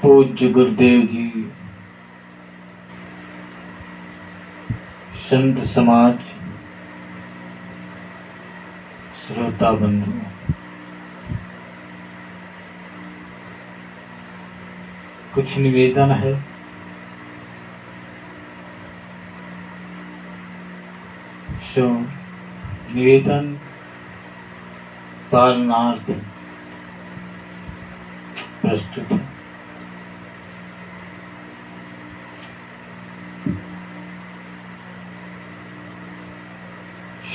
पूज्य गुरुदेव जी, संत समाज, श्रोता बंधु, कुछ निवेदन है। सो निवेदन पालनार्थ प्रस्तुत है।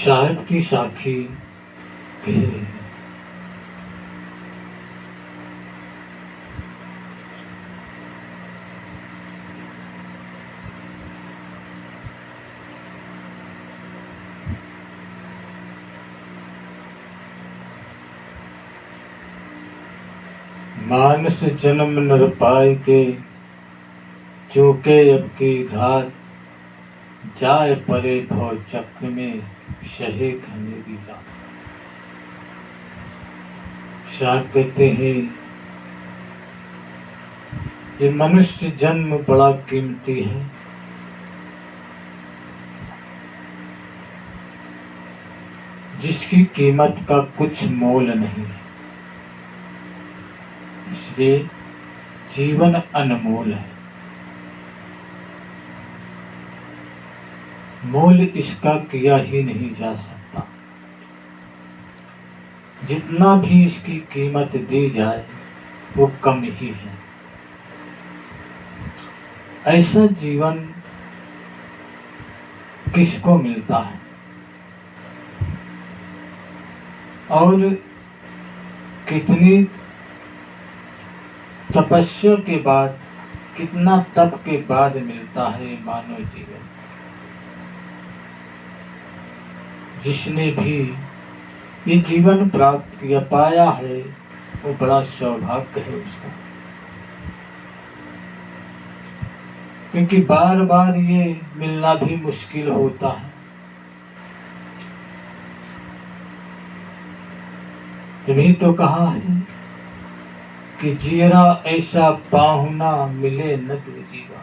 साहिब की साखी है। मानस जन्म नर पाए के, चूके अब की घात, जाए परे भव चक्र में, शहे घने की रात। शाह कहते हैं ये मनुष्य जन्म बड़ा कीमती है। जिसकी कीमत का कुछ मोल नहीं है, इसलिए जीवन अनमोल है। मोल इसका किया ही नहीं जा सकता। जितना भी इसकी कीमत दी जाए वो कम ही है। ऐसा जीवन किसको मिलता है? और कितनी तपस्या के बाद, कितना तप के बाद मिलता है मानव जीवन। जिसने भी ये जीवन प्राप्त किया पाया है वो बड़ा सौभाग्य है उसका, क्योंकि बार बार ये मिलना भी मुश्किल होता है। तभी तो कहा है कि जीरा ऐसा पाहुना, मिले न तू जीवा।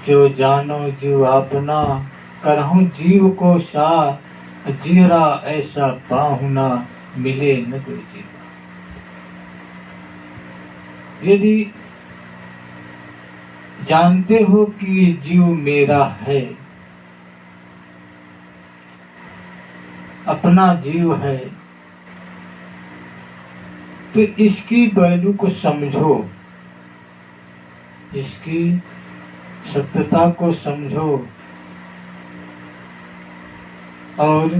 जो जानो जीव अपना, करहूं जीव को साथ। जीरा ऐसा पाहुना, मिले न तू जीवा। यदि जानते हो कि ये जीव मेरा है, अपना जीव है, तो इसकी वैल्यू को समझो, इसकी सत्यता को समझो और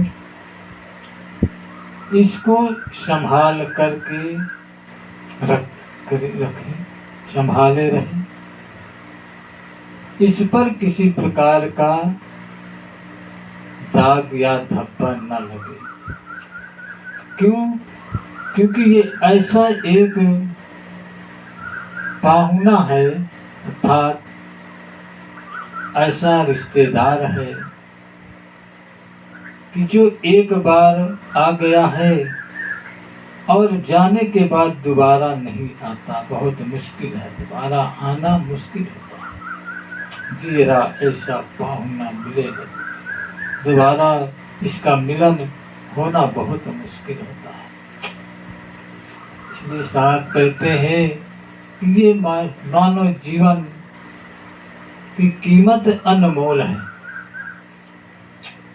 इसको संभाल करके रखें, संभाले रहें। इस पर किसी प्रकार का दाग या धब्बा न लगे। क्यों? क्योंकि ये ऐसा एक पाहुना है, अर्थात ऐसा रिश्तेदार है कि जो एक बार आ गया है और जाने के बाद दोबारा नहीं आता। बहुत मुश्किल है, दोबारा आना मुश्किल होता है। जीरा ऐसा पाहुना मिले, दोबारा इसका मिलन होना बहुत मुश्किल होता है। इसलिए साहब कहते हैं कि ये मानव जीवन की कीमत अनमोल है।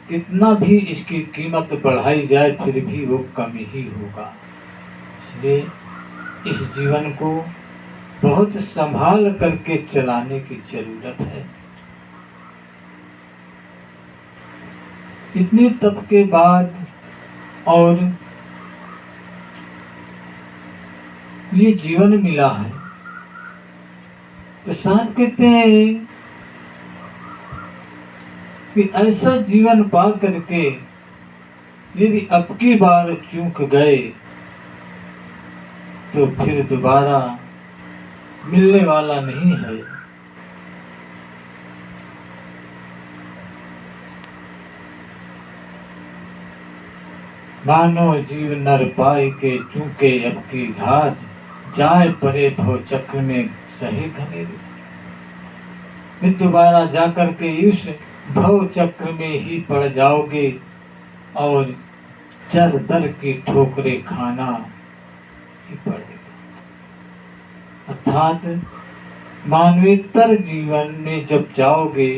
कितना भी इसकी कीमत बढ़ाई जाए फिर भी वो कम ही होगा। इसलिए इस जीवन को बहुत संभाल करके चलाने की जरूरत है। इतने तप के बाद और ये जीवन मिला है, तो साहब कहते हैं कि ऐसा जीवन पा करके यदि अब की बार चूक गए तो फिर दोबारा मिलने वाला नहीं है। मानो जीव नर पाए के, चूके अब की घात, जाए परे भव चक्र में सहे घने दुख। फिर दोबारा जाकर के इस भव चक्र में ही पड़ जाओगे और दर दर की ठोकरें खाना ही पड़ेगा। अर्थात मानवेतर जीवन में जब जाओगे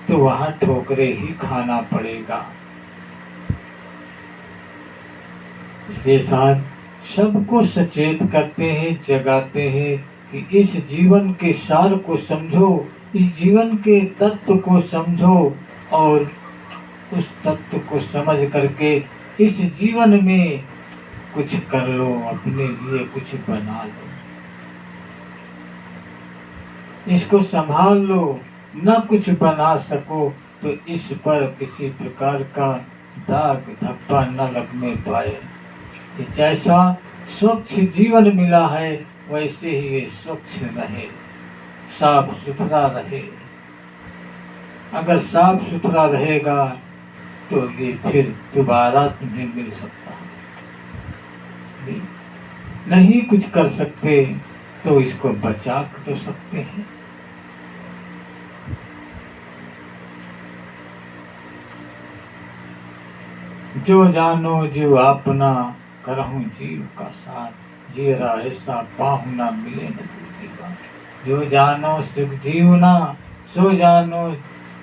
तो वहाँ ठोकरें ही खाना पड़ेगा। इसके साथ सबको सचेत करते हैं, जगाते हैं कि इस जीवन के सार को समझो, इस जीवन के तत्व को समझो और उस तत्व को समझ करके इस जीवन में कुछ कर लो, अपने लिए कुछ बना लो, इसको संभाल लो। न कुछ बना सको तो इस पर किसी प्रकार का दाग धब्बा न लगने पाए। जैसा स्वच्छ जीवन मिला है वैसे ही ये स्वच्छ रहे, साफ सुथरा रहे। अगर साफ सुथरा रहेगा तो ये फिर दोबारा तुम्हें मिल सकता है। नहीं कुछ कर सकते तो इसको बचा तो सकते हैं। जो जानो जीव अपना, करहूं जीव का साथ, जीरा ऐसा पाहु ना मिले न दूसरी बात। जो जानो सुख जीवना, सो जानो,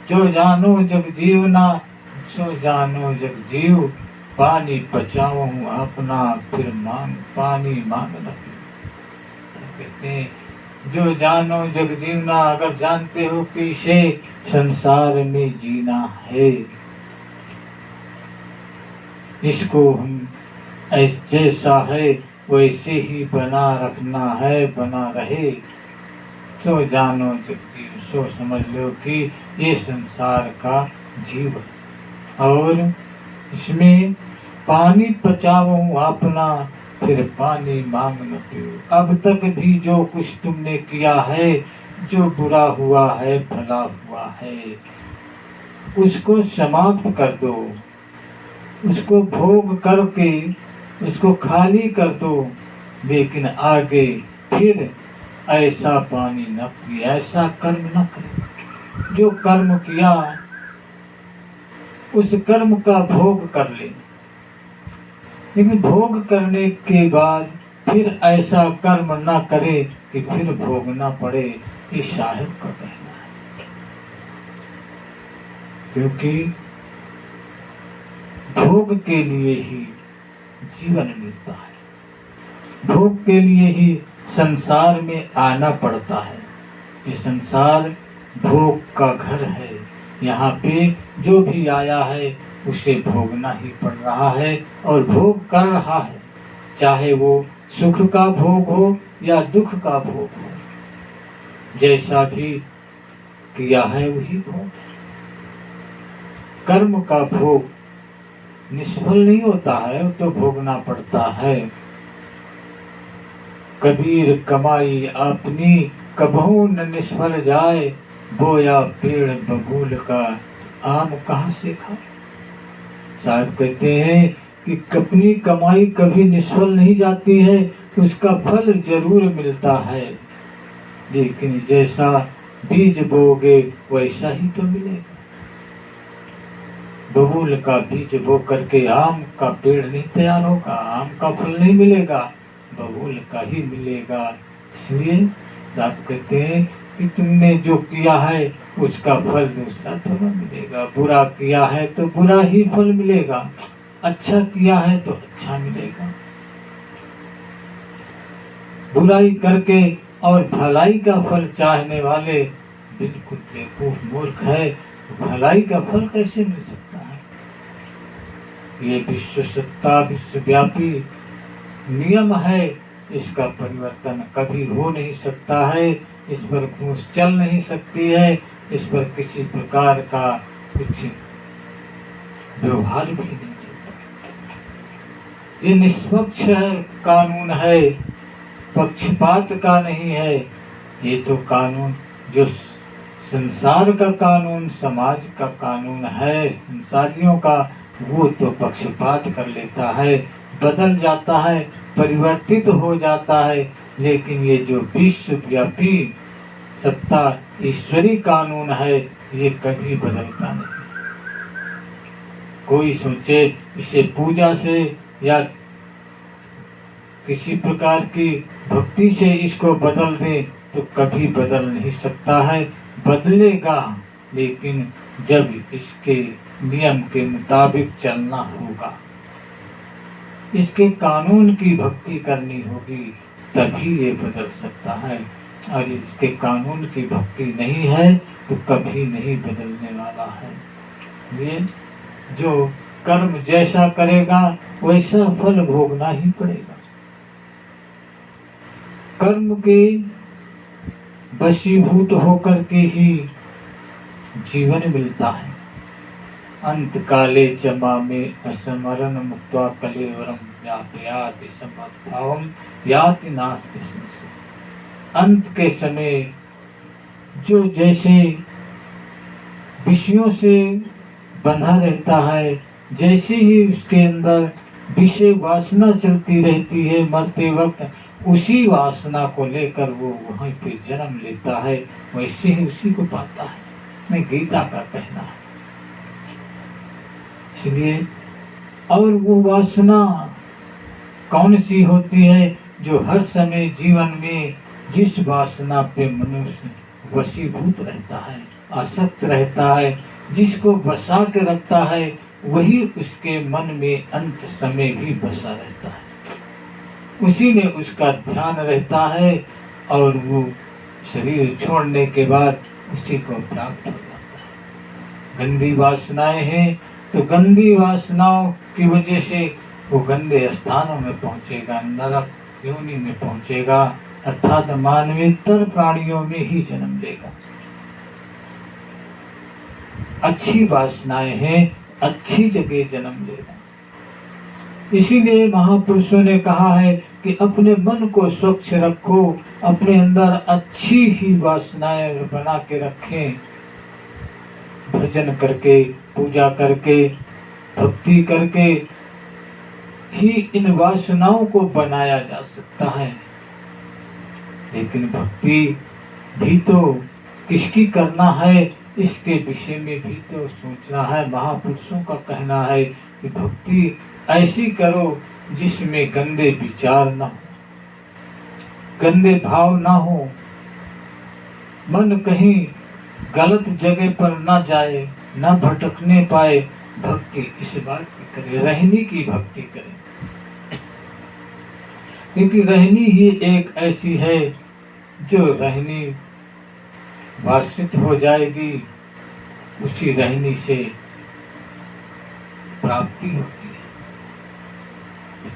जो जानो जग जीवना, सो जानो जग जीव। पानी बचाऊं अपना, फिर मांग पानी मांग न कहते हैं। जो जानो जग जीवना, अगर जानते हो कि इसे संसार में जीना है, इसको हम जैसा है वैसे ही बना रखना है, बना रहे। तो जानो जग जीव, सो समझ लो कि ये संसार का जीव है और इसमें पानी बचाओ अपना, फिर पानी मांग न पियो। अब तक भी जो कुछ तुमने किया है, जो बुरा हुआ है भला हुआ है, उसको समाप्त कर दो, उसको भोग करके उसको खाली कर दो। लेकिन आगे फिर ऐसा पानी न पिए, ऐसा कर्म न करे। जो कर्म किया उस कर्म का भोग कर ले, लेकिन भोग करने के बाद फिर ऐसा कर्म न करे कि फिर भोगना पड़े। ये साहिब का कहना है, क्योंकि भोग के लिए ही जीवन मिलता है, भोग के लिए ही संसार में आना पड़ता है। ये संसार भोग का घर है, यहाँ पे जो भी आया है उसे भोगना ही पड़ रहा है और भोग कर रहा है, चाहे वो सुख का भोग हो या दुख का भोग हो। जैसा भी किया है वही भोग। कर्म का भोग निष्फल नहीं होता है, तो भोगना पड़ता है। कबीर कमाई अपनी, कबहू न निष्फल जाए। बोया पेड़ बबूल का, आम कहाँ से खाए। साहब कहते हैं कि अपनी कमाई कभी निष्फल नहीं जाती है, उसका फल जरूर मिलता है, लेकिन जैसा बीज बोगे वैसा ही तो मिलेगा। बबूल का बीज बो करके आम का पेड़ नहीं तैयार होगा, आम का फल नहीं मिलेगा, बबूल का ही मिलेगा। इसलिए साहब कहते हैं कि तुमने जो किया है उसका फल दूसरा थोड़ा मिलेगा। बुरा किया है तो बुरा ही फल मिलेगा, अच्छा किया है तो अच्छा मिलेगा। बुराई करके और भलाई का फल चाहने वाले बिल्कुल बेवकूफ मूर्ख है। भलाई का फल कैसे मिल सकता है। ये विश्व सत्ता विश्वव्यापी नियम है, इसका परिवर्तन कभी हो नहीं सकता है। इस पर घूस चल नहीं सकती है, इस पर किसी प्रकार का कुछ व्यवहार भी नहीं चलता। ये निष्पक्ष कानून है, पक्षपात का नहीं है। ये तो कानून जो संसार का कानून, समाज का कानून है, संसारियों का, वो तो पक्षपात कर लेता है, बदल जाता है, परिवर्तित हो जाता है। लेकिन ये जो विश्वव्यापी सत्ता ईश्वरी कानून है, ये कभी बदलता नहीं। कोई सोचे इसे पूजा से या किसी प्रकार की भक्ति से इसको बदल दे, तो कभी बदल नहीं सकता है। बदलेगा लेकिन जब इसके नियम के मुताबिक चलना होगा, इसके कानून की भक्ति करनी होगी, तभी ये बदल सकता है। और इसके कानून की भक्ति नहीं है तो कभी नहीं बदलने वाला है। इसलिए जो कर्म जैसा करेगा वैसा फल भोगना ही पड़ेगा। कर्म के वशीभूत होकर के ही जीवन मिलता है। अंत काले जमा में असमरण मुक्त्वा कलेवरम याति समभावम याति नास्ति संशय। अंत के समय जो जैसे विषयों से बंधा रहता है, जैसे ही उसके अंदर विषय वासना चलती रहती है, मरते वक्त उसी वासना को लेकर वो वहीं पे जन्म लेता है, वैसे ही उसी को पाता है। मैं गीता का कहना है। इसलिए और वो वासना कौन सी होती है? जो हर समय जीवन में जिस वासना पे मनुष्य वशीभूत रहता है, आसक्त रहता है, जिसको बसा के रखता है, वही उसके मन में अंत समय भी बसा रहता है। उसी में उसका ध्यान रहता है और वो शरीर छोड़ने के बाद उसी को प्राप्त हो जाता है। गंदी वासनाएं हैं तो गंदी वासनाओं की वजह से वो गंदे स्थानों में पहुंचेगा, नरक योनि में पहुंचेगा, अर्थात मानवेतर प्राणियों में ही जन्म लेगा। अच्छी वासनाएं हैं, अच्छी जगह जन्म लेगा। इसीलिए महापुरुषों ने कहा है कि अपने मन को स्वच्छ रखो, अपने अंदर अच्छी ही वासनाएं बना के रखें। भजन करके, पूजा करके, भक्ति करके ही इन वासनाओं को बनाया जा सकता है। लेकिन भक्ति भी तो किसकी करना है, इसके विषय में भी तो सोचना है। महापुरुषों का कहना है कि भक्ति ऐसी करो जिसमें गंदे विचार न हो, गंदे भाव न हो, मन कहीं गलत जगह पर न जाए, न भटकने पाए। भक्ति इस बात की करे, रहनी की भक्ति करे, क्योंकि रहनी ही एक ऐसी है जो रहनी वासित हो जाएगी, उसी रहनी से प्राप्ति होती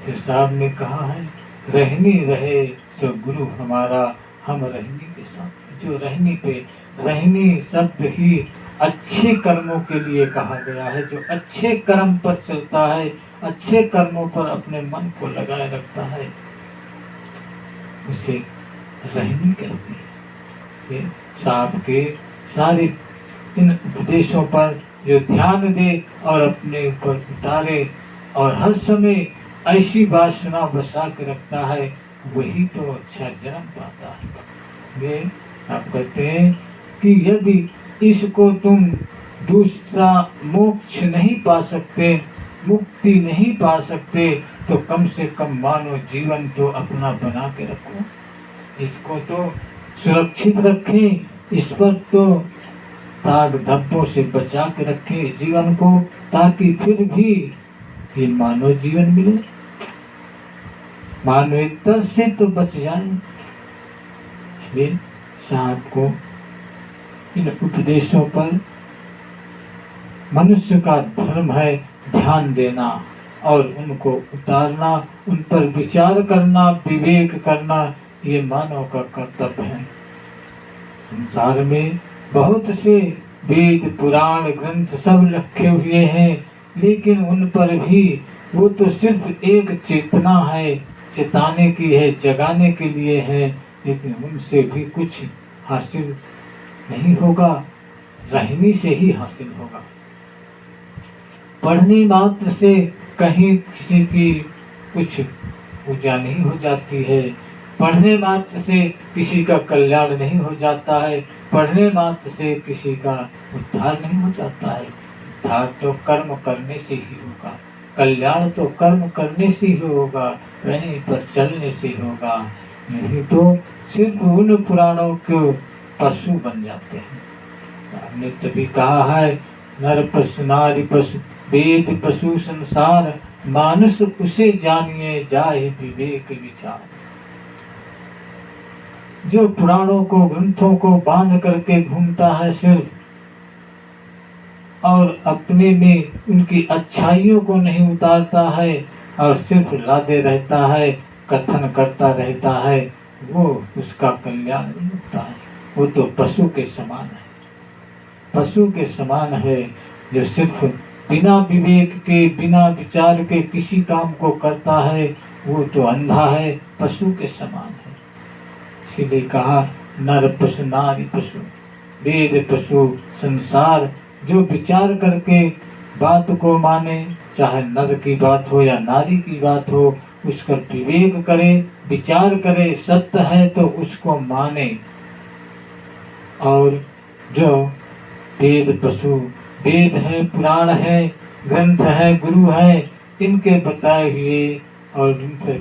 है। साहब ने कहा है, रहनी रहे तो गुरु हमारा, हम रहनी के साथ। जो रहनी पे, रहनी शब्द ही अच्छे कर्मों के लिए कहा गया है। जो अच्छे कर्म पर चलता है, अच्छे कर्मों पर अपने मन को लगाए रखता है, उसे रहनी कहते हैं। साहब के सारे इन उपदेशों पर जो ध्यान दे और अपने ऊपर उतारे और हर समय ऐसी वासना बसा के रखता है, वही तो अच्छा जन्म पाता है। वे आप कहते हैं कि यदि इसको तुम दूसरा मोक्ष नहीं पा सकते, मुक्ति नहीं पा सकते, तो कम से कम मानव जीवन तो अपना बना के रखो। इसको तो सुरक्षित रखें, इस पर तो ताग धब्बों से बचा के रखें जीवन को, ताकि फिर भी ये मानव जीवन मिले, मानवता से तो बच जाए। इसलिए साहब को इन उपदेशों पर मनुष्य का धर्म है ध्यान देना और उनको उतारना, उन पर विचार करना, विवेक करना, ये मानव का कर्तव्य है। संसार में बहुत से वेद पुराण ग्रंथ सब रखे हुए हैं, लेकिन उन पर भी वो तो सिर्फ एक चेतना है, चेताने की है, जगाने के लिए है, लेकिन उनसे भी कुछ हासिल नहीं होगा, रहनी से ही हासिल होगा। पढ़ने मात्र से कहीं किसी की कुछ पूजा नहीं हो जाती है, पढ़ने मात्र से किसी का कल्याण नहीं हो जाता है, पढ़ने मात्र से किसी का उद्धार नहीं हो जाता है। उद्धार तो कर्म करने से ही होगा, कल्याण तो कर्म करने से ही होगा, कहीं पर चलने से होगा, नहीं तो सिर्फ उन पुराणों के पशु बन जाते हैं। हमने तभी कहा है, नर पशु नारी पशु वेद पशु संसार, मानुष उसे जानिए जाए विवेक विचार। जो पुराणों को ग्रंथों को बांध करके घूमता है सिर्फ, और अपने में उनकी अच्छाइयों को नहीं उतारता है और सिर्फ लादे रहता है, कथन करता रहता है, वो उसका कल्याण नहीं होता है। वो तो पशु के समान है, पशु के समान है, जो सिर्फ बिना विवेक के बिना विचार के किसी काम को करता है, वो तो अंधा है, पशु के समान है। इसीलिए कहा, नर पशु नारी पशु वेद पशु संसार। जो विचार करके बात को माने, चाहे नर की बात हो या नारी की बात हो, उसका विवेक करे, विचार करे, सत्य है तो उसको माने। और जो वेद पशु, वेद है, पुराण है, ग्रंथ है, गुरु है, इनके बताए हुए और इनके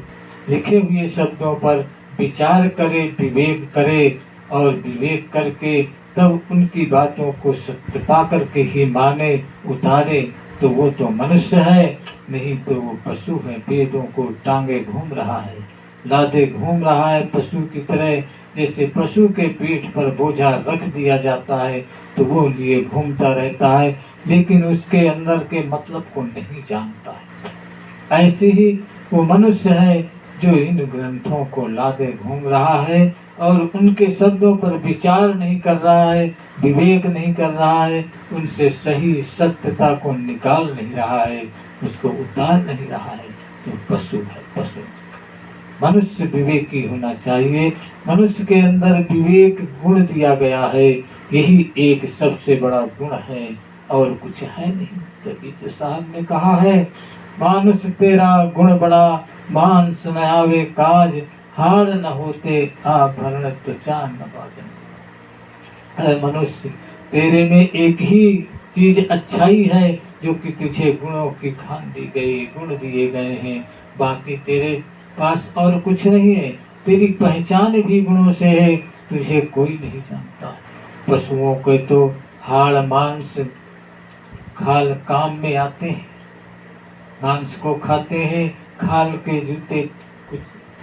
लिखे हुए शब्दों पर विचार करे, विवेक करे, और विवेक करके तब उनकी बातों को सत्य पा करके ही माने, उतारे, तो वो तो मनुष्य है, नहीं तो वो पशु है। वेदों को टांगे घूम रहा है, लादे घूम रहा है पशु की तरह। जैसे पशु के पीठ पर बोझा रख दिया जाता है तो वो लिए घूमता रहता है, लेकिन उसके अंदर के मतलब को नहीं जानता है। ऐसे ही वो मनुष्य है जो इन ग्रंथों को लादे घूम रहा है और उनके शब्दों पर विचार नहीं कर रहा है, विवेक नहीं कर रहा है, उनसे सही सत्यता को निकाल नहीं रहा है, उसको उतार नहीं रहा है, तो पशु है, पशु। मनुष्य विवेकी होना चाहिए, मनुष्य के अंदर विवेक गुण दिया गया है, यही एक सबसे बड़ा गुण है और कुछ है नहीं। तभी तो साहब ने कहा है, मानुष तेरा गुण बड़ा, मानस न आवे काज, हार न होते आभरण त्वचा न बाजन। मनुष्य, तेरे में एक ही चीज अच्छाई है जो कि तुझे गुणों की खान दी गई, गुण दिए गए हैं, बाकी तेरे पास और कुछ नहीं है। तेरी पहचान भी गुणों से है, तुझे कोई नहीं जानता। पशुओं के तो हाड़ मांस खाल काम में आते हैं, मांस को खाते हैं, खाल के जूते कुछ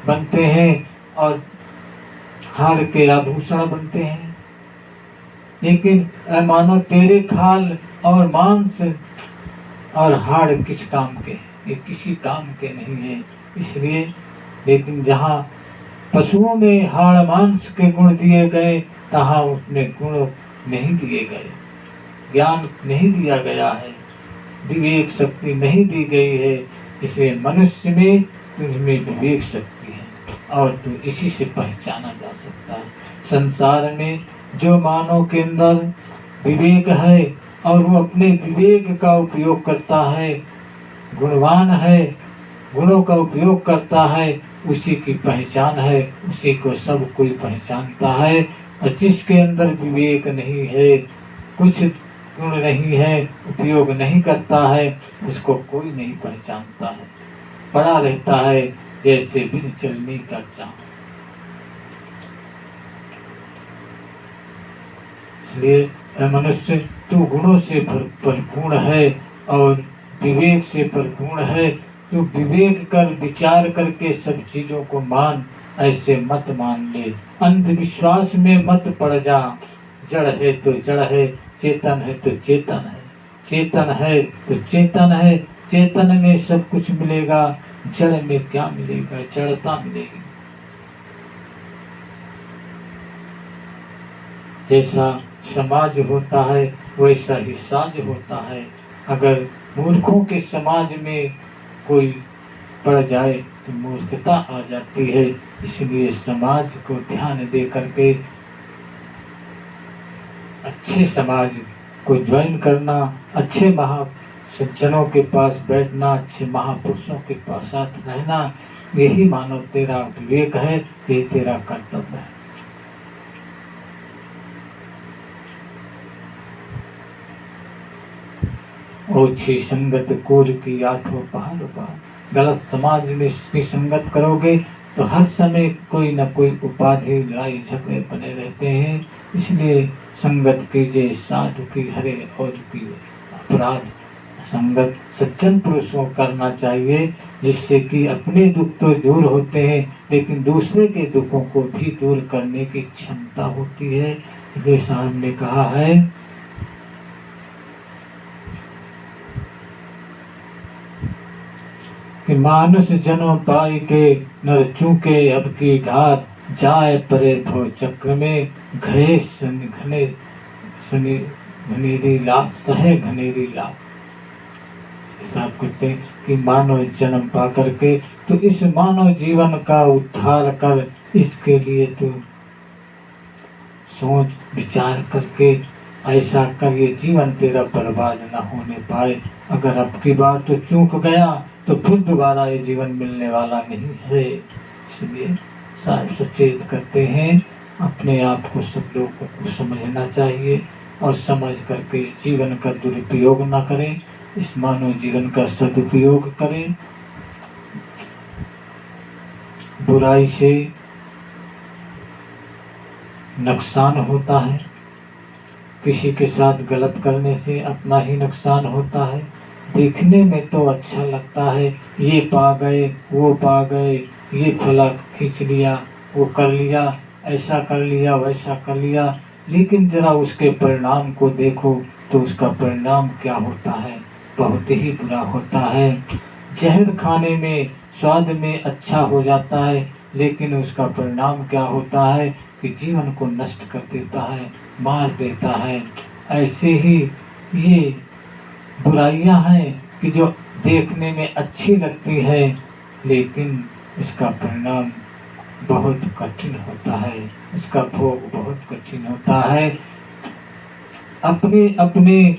बनते हैं और हाड़ के आभूषण बनते हैं। लेकिन मानो तेरे खाल और मांस और हाड़ किस काम के, ये किसी काम के नहीं है। इसलिए लेकिन जहाँ पशुओं में हाड़ मांस के गुण दिए गए, तहाँ उसमें गुण नहीं दिए गए, ज्ञान नहीं दिया गया है, विवेक शक्ति नहीं दी गई है। इसलिए मनुष्य में तुझमें विवेक शक्ति है और तू इसी से पहचाना जा सकता है। संसार में जो मानव के अंदर विवेक है और वो अपने विवेक का उपयोग करता है, गुणवान है, गुणों का उपयोग करता है, उसी की पहचान है, उसी को सब कोई पहचानता है। और जिसके अंदर विवेक नहीं है, कुछ गुण नहीं है, उपयोग नहीं करता है, उसको कोई नहीं पहचानता है, पड़ा रहता है जैसे बिन चलनी का चाँद। इसलिए मनुष्य तू गुणों से परिपूर्ण है और विवेक से परिपूर्ण है। तू विवेक कर, विचार करके सब चीजों को मान, ऐसे मत मान ले, अंधविश्वास में मत पड़ जा। जड़ है तो जड़ है, चेतन है तो चेतन है, चेतन है तो चेतन है, चेतन में सब कुछ मिलेगा, जड़ में क्या मिलेगा, जड़ता मिलेगी। जैसा समाज होता है वैसा ही साज होता है। अगर मूर्खों के समाज में कोई पड़ जाए तो मूर्खता आ जाती है। इसलिए समाज को ध्यान दे करके अच्छे समाज को ज्वाइन करना, अच्छे महा सज्जनों के पास बैठना, अच्छे महापुरुषों के पास साथ रहना, यही मानव तेरा विवेक है, ये तेरा कर्तव्य है। ओछी संगत कूर की आठों पहाड़ पार। गलत समाज में इसकी संगत करोगे तो हर समय कोई न कोई उपाधि, लड़ाई झगड़े बने रहते हैं। इसलिए संगत कीजिए साधु की, हरे और की अपराध। संगत सज्जन पुरुषों करना चाहिए, जिससे कि अपने दुख तो दूर होते हैं लेकिन दूसरे के दुखों को भी दूर करने की क्षमता होती है। इसलिए साहब ने कहा है कि मानुष जन्म पाई के नर चूके अब की घात, जाए परे भव चक्र में घने घनेरी लाभ, सहे घनेरी लाभ। साहब कहते हैं कि मानव जन्म पा करके तो इस मानव जीवन का उद्धार कर, इसके लिए तू सोच विचार करके ऐसा कर ये जीवन तेरा बर्बाद न होने पाए। अगर अब की बार तो चूक गया तो फिर दोबारा ये जीवन मिलने वाला नहीं है। इसलिए साहब सचेत करते हैं, अपने आप को सब लोगों को समझना चाहिए और समझ करके जीवन का दुरुपयोग न करें, इस मानव जीवन का सदुपयोग करें। बुराई से नुकसान होता है, किसी के साथ गलत करने से अपना ही नुकसान होता है। देखने में तो अच्छा लगता है, ये पा गए, वो पा गए, ये फला खींच लिया, वो कर लिया, ऐसा कर लिया, वैसा कर लिया, लेकिन जरा उसके परिणाम को देखो तो उसका परिणाम क्या होता है, बहुत ही बुरा होता है। जहर खाने में स्वाद में अच्छा हो जाता है, लेकिन उसका परिणाम क्या होता है कि जीवन को नष्ट कर देता है, मार देता है। ऐसे ही ये बुराइयां हैं कि जो देखने में अच्छी लगती है, लेकिन इसका परिणाम बहुत कठिन होता है, इसका भोग बहुत कठिन होता है। अपने अपने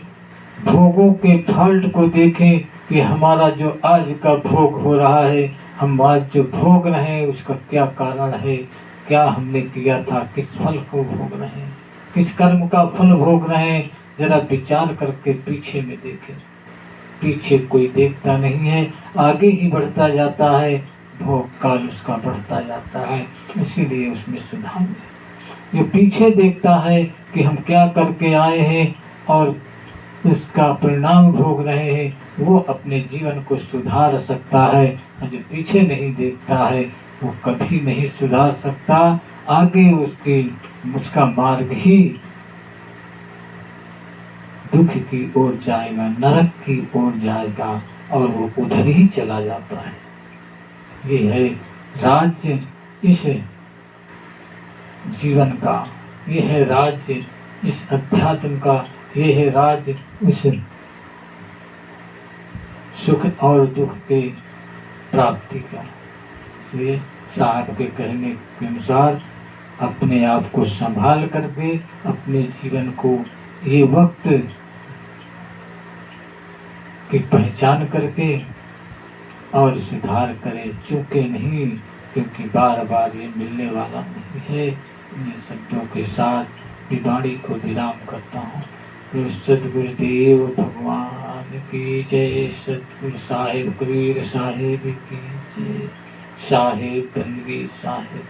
भोगों के फल को देखें कि हमारा जो आज का भोग हो रहा है, हम आज जो भोग रहे हैं उसका क्या कारण है, क्या हमने किया था, किस फल को भोग रहे हैं, किस कर्म का फल भोग रहे हैं। जरा विचार करके पीछे में देखें, पीछे कोई देखता नहीं है, आगे ही बढ़ता जाता है, भोग काल उसका बढ़ता जाता है। इसीलिए उसमें सुधार है। जो पीछे देखता है कि हम क्या करके आए हैं और उसका परिणाम भोग रहे हैं, वो अपने जीवन को सुधार सकता है। और जो पीछे नहीं देखता है वो कभी नहीं सुधार सकता। आगे उसका मार्ग ही दुख की ओर जाएगा, नरक की ओर जाएगा और वो उधर ही चला जाता है। ये है राज्य इस जीवन का, ये है राज्य इस अध्यात्म का, ये है राज्य उस सुख और दुख के प्राप्ति का। इसलिए साहब के कहने के अनुसार अपने आप को संभाल करके अपने जीवन को ये वक्त की पहचान करके और सुधार करें, चूके नहीं, क्योंकि बार बार ये मिलने वाला नहीं है। इन शब्दों के साथ वाणी को विराम करता हूँ। सदगुरुदेव भगवान की जय, सतगुरु साहिब कबीर साहिब की जय, साहिब बंदगी साहिब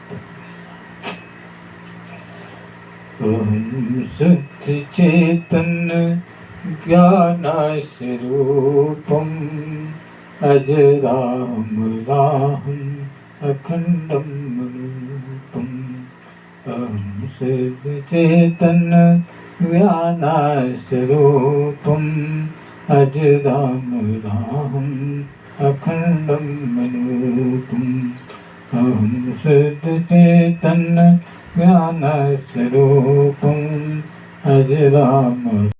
ओम सत्य चेतन ज्ञान स्वरूपम अजरामराहं अखंडं रूपम। ओम सत्य चेतन ज्ञान स्वरूपम अजरामराहं अखंडं रूपम। ओम सत्य चेतन ज्ञान स्वरूपम अजरामराहं